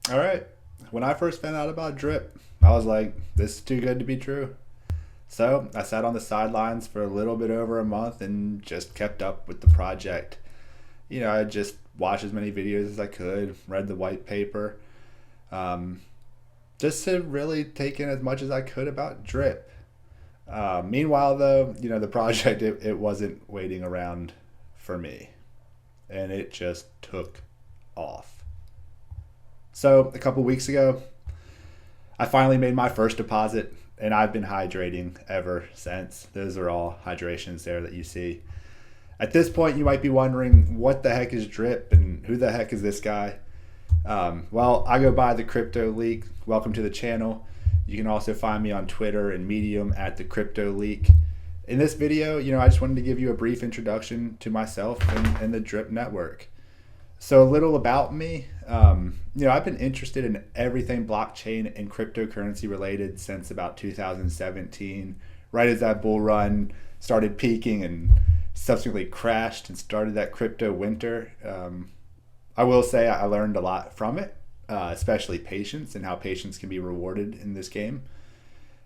All right. When I first found out about drip, I was like, this is too good to be true. So I sat on the sidelines for a little bit over a month and just kept up with the project. I just watched as many videos as I could, read the white paper, um, just to really take in as much as I could about drip. Meanwhile, though, the project, it wasn't waiting around for me, and it just took off. So a couple weeks ago, I finally made my first deposit, and I've been hydrating ever since. Those are all hydrations there that you see. At this point, you might be wondering what the heck is drip and who the heck is this guy? Well, I go by the Crypto Leak. Welcome to the channel. You can also find me on Twitter and Medium at the Crypto Leak. In this video, I just wanted to give you a brief introduction to myself and the Drip Network. So a little about me. I've been interested in everything blockchain and cryptocurrency related since about 2017, right as that bull run started peaking and subsequently crashed and started that crypto winter. I will say I learned a lot from it, especially patience and how patience can be rewarded in this game.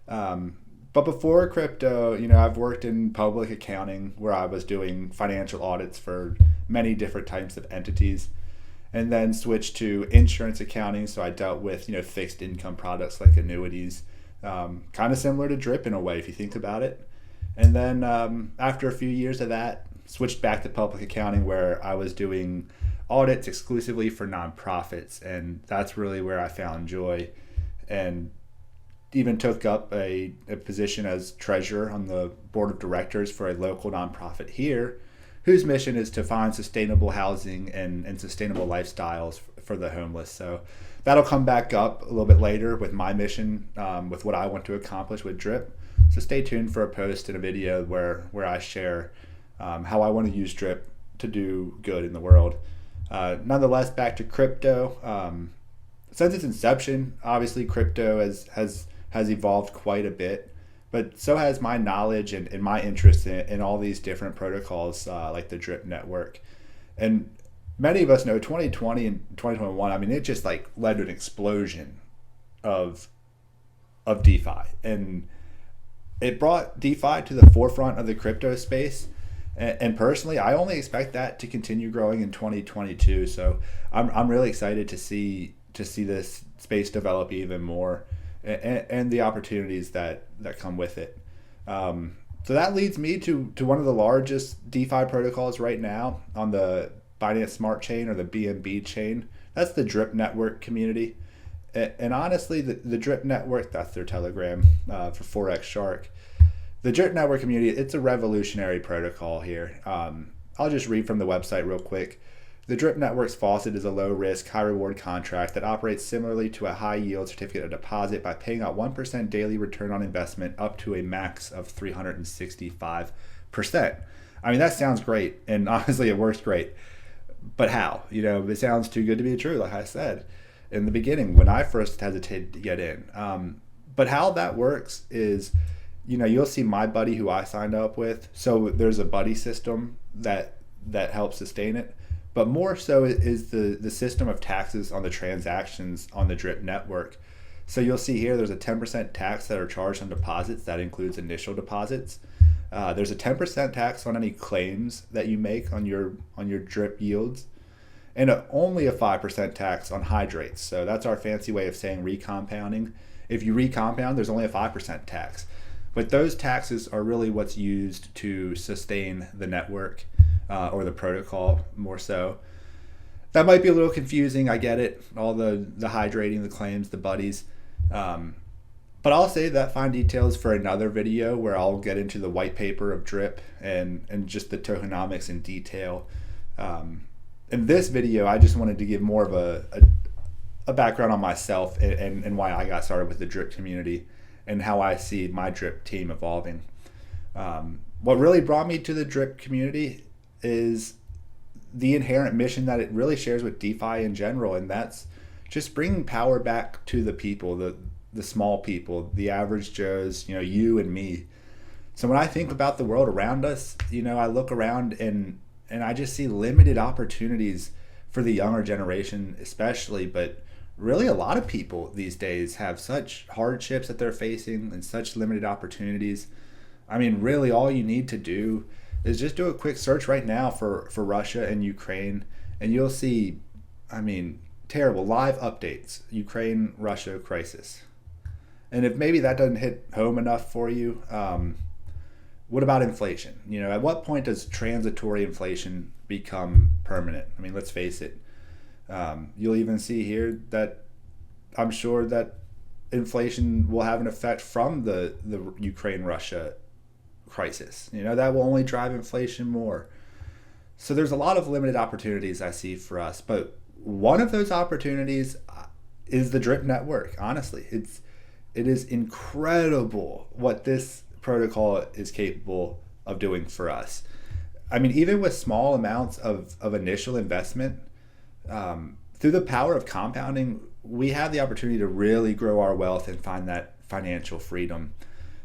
But before crypto, I've worked in public accounting where I was doing financial audits for many different types of entities, and then switched to insurance accounting. So I dealt with, fixed income products like annuities, kind of similar to drip in a way if you think about it. And then after a few years of that, switched back to public accounting where I was doing audits exclusively for nonprofits, and that's really where I found joy. And even took up a position as treasurer on the board of directors for a local nonprofit here, whose mission is to find sustainable housing and sustainable lifestyles for the homeless. So that'll come back up a little bit later with my mission, with what I want to accomplish with Drip. So stay tuned for a post and a video where I share how I want to use Drip to do good in the world. Nonetheless, back to crypto. Since its inception, obviously crypto has evolved quite a bit, but so has my knowledge and my interest in all these different protocols like the Drip network. And many of us know 2020 and 2021, I mean, it just like led to an explosion of DeFi. And it brought DeFi to the forefront of the crypto space. And personally, I only expect that to continue growing in 2022. So I'm really excited to see this space develop even more, and the opportunities that come with it. So that leads me to one of the largest DeFi protocols right now on the Binance Smart Chain, or the BNB chain. That's the Drip Network community. And honestly, the Drip Network, that's their Telegram for Forex Shark. The Drip Network community, it's a revolutionary protocol here. I'll just read from the website real quick. The Drip Network's faucet is a low-risk, high-reward contract that operates similarly to a high-yield certificate of deposit by paying out 1% daily return on investment up to a max of 365%. I mean, that sounds great, and honestly, it works great. But how? It sounds too good to be true, like I said in the beginning when I first hesitated to get in. But how that works is, you'll see my buddy who I signed up with. So there's a buddy system that helps sustain it. But more so is the system of taxes on the transactions on the Drip network. So you'll see here there's a 10% tax that are charged on deposits. That includes initial deposits. There's a 10% tax on any claims that you make on your Drip yields, and only a 5% tax on hydrates. So that's our fancy way of saying recompounding. If you recompound, there's only a 5% tax. But those taxes are really what's used to sustain the network, or the protocol more so. That might be a little confusing, I get it, all the hydrating, the claims, the buddies. But I'll save that fine details for another video where I'll get into the white paper of Drip and just the tokenomics in detail. In this video, I just wanted to give more of a background on myself and why I got started with the Drip community and how I see my Drip team evolving. What really brought me to the Drip community is the inherent mission that it really shares with DeFi in general, and that's just bringing power back to the people, the small people, the average Joes, you and me. So when I think about the world around us, I look around and I just see limited opportunities for the younger generation especially, but really a lot of people these days have such hardships that they're facing and such limited opportunities. I mean, really, all you need to do is just do a quick search right now for Russia and Ukraine, and you'll see, I mean, terrible live updates. Ukraine Russia crisis. And if maybe that doesn't hit home enough for you, what about inflation? At what point does transitory inflation become permanent? I mean, let's face it. You'll even see here that I'm sure that inflation will have an effect from the Ukraine Russia crisis. That will only drive inflation more. So there's a lot of limited opportunities I see for us, but one of those opportunities is the Drip network. Honestly, it is incredible what this protocol is capable of doing for us. I mean, even with small amounts of initial investment, through the power of compounding, we have the opportunity to really grow our wealth and find that financial freedom.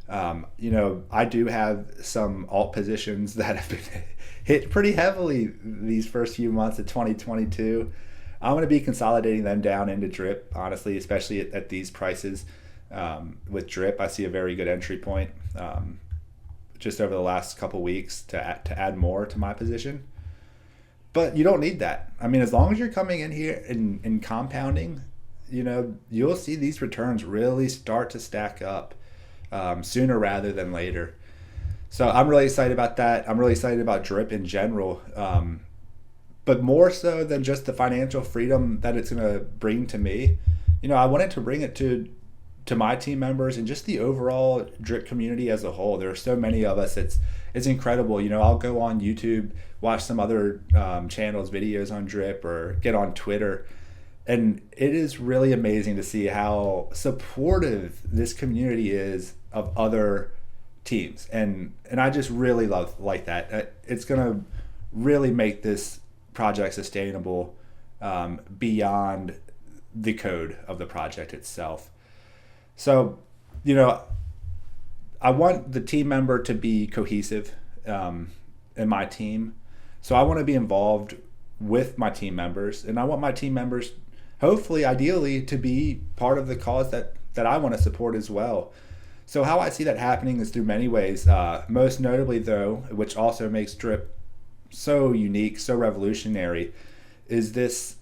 I do have some alt positions that have been hit pretty heavily these first few months of 2022. I'm going to be consolidating them down into Drip, honestly, especially at these prices. With Drip, I see a very good entry point just over the last couple weeks to add more to my position. But you don't need that. I mean, as long as you're coming in here and compounding, you'll see these returns really start to stack up sooner rather than later. So I'm really excited about that. I'm really excited about Drip in general, but more so than just the financial freedom that it's going to bring to me. I wanted to bring it to my team members and just the overall Drip community as a whole. There are so many of us. It's incredible. I'll go on YouTube, watch some other channels, videos on Drip, or get on Twitter. And it is really amazing to see how supportive this community is of other teams. And I just really like that. It's going to really make this project sustainable beyond the code of the project itself. So, I want the team member to be cohesive in my team. So I want to be involved with my team members, and I want my team members, hopefully, ideally, to be part of the cause that I want to support as well. So how I see that happening is through many ways. Most notably, though, which also makes Drip so unique, so revolutionary, is this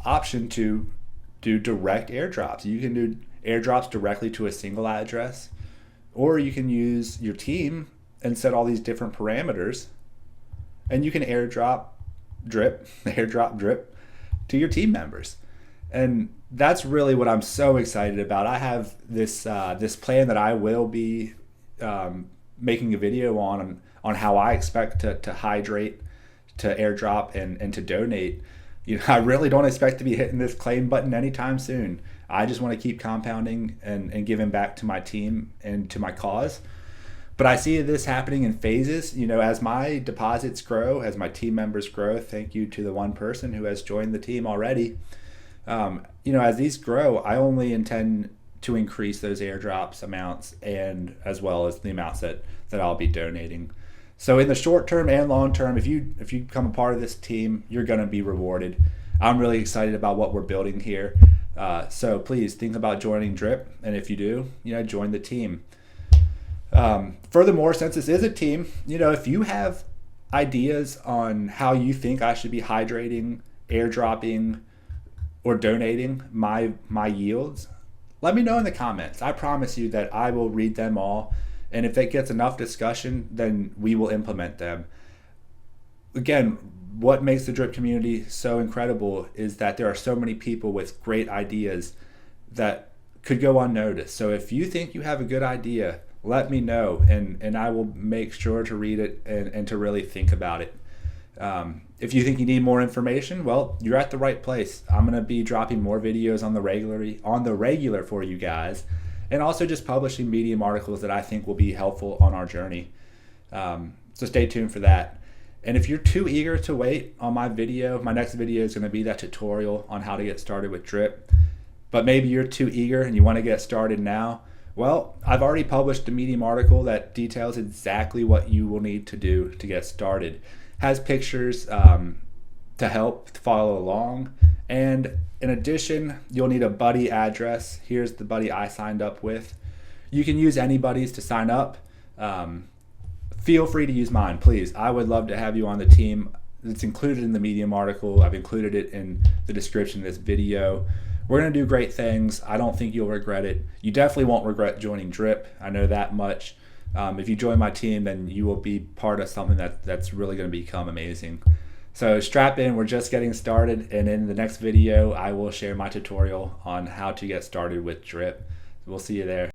option to do direct airdrops. You can do airdrops directly to a single address, or you can use your team and set all these different parameters, and you can airdrop Drip to your team members. And that's really what I'm so excited about. I have this plan that I will be making a video on how I expect to hydrate, to airdrop, and to donate. I really don't expect to be hitting this claim button anytime soon. I just want to keep compounding and giving back to my team and to my cause. But I see this happening in phases. As my deposits grow, as my team members grow, thank you to the one person who has joined the team already. As these grow, I only intend to increase those airdrops amounts, and as well as the amounts that I'll be donating. So in the short term and long term, if you become a part of this team, you're going to be rewarded. I'm really excited about what we're building here. So please think about joining Drip, and if you do, join the team. Furthermore, since this is a team, if you have ideas on how you think I should be hydrating, airdropping, or donating my yields, let me know in the comments. I promise you that I will read them all, and if it gets enough discussion, then we will implement them. Again, what makes the Drip community so incredible is that there are so many people with great ideas that could go unnoticed. So if you think you have a good idea, let me know, and I will make sure to read it and to really think about it. If you think you need more information, well, you're at the right place. I'm going to be dropping more videos on the regular for you guys, and also just publishing Medium articles that I think will be helpful on our journey. So stay tuned for that. And if you're too eager to wait on my next video is going to be that tutorial on how to get started with Drip. But maybe you're too eager and you want to get started now. Well, I've already published a Medium article that details exactly what you will need to do to get started. Has pictures to help follow along, And in addition, you'll need a buddy address. Here's the buddy I signed up with. You can use anybody's to sign up. Feel free to use mine, please. I would love to have you on the team. It's included in the Medium article. I've included it in the description of this video. We're going to do great things. I don't think you'll regret it. You definitely won't regret joining Drip. I know that much. If you join my team, then you will be part of something that's really going to become amazing. So strap in, we're just getting started, and in the next video I will share my tutorial on how to get started with Drip. We'll see you there.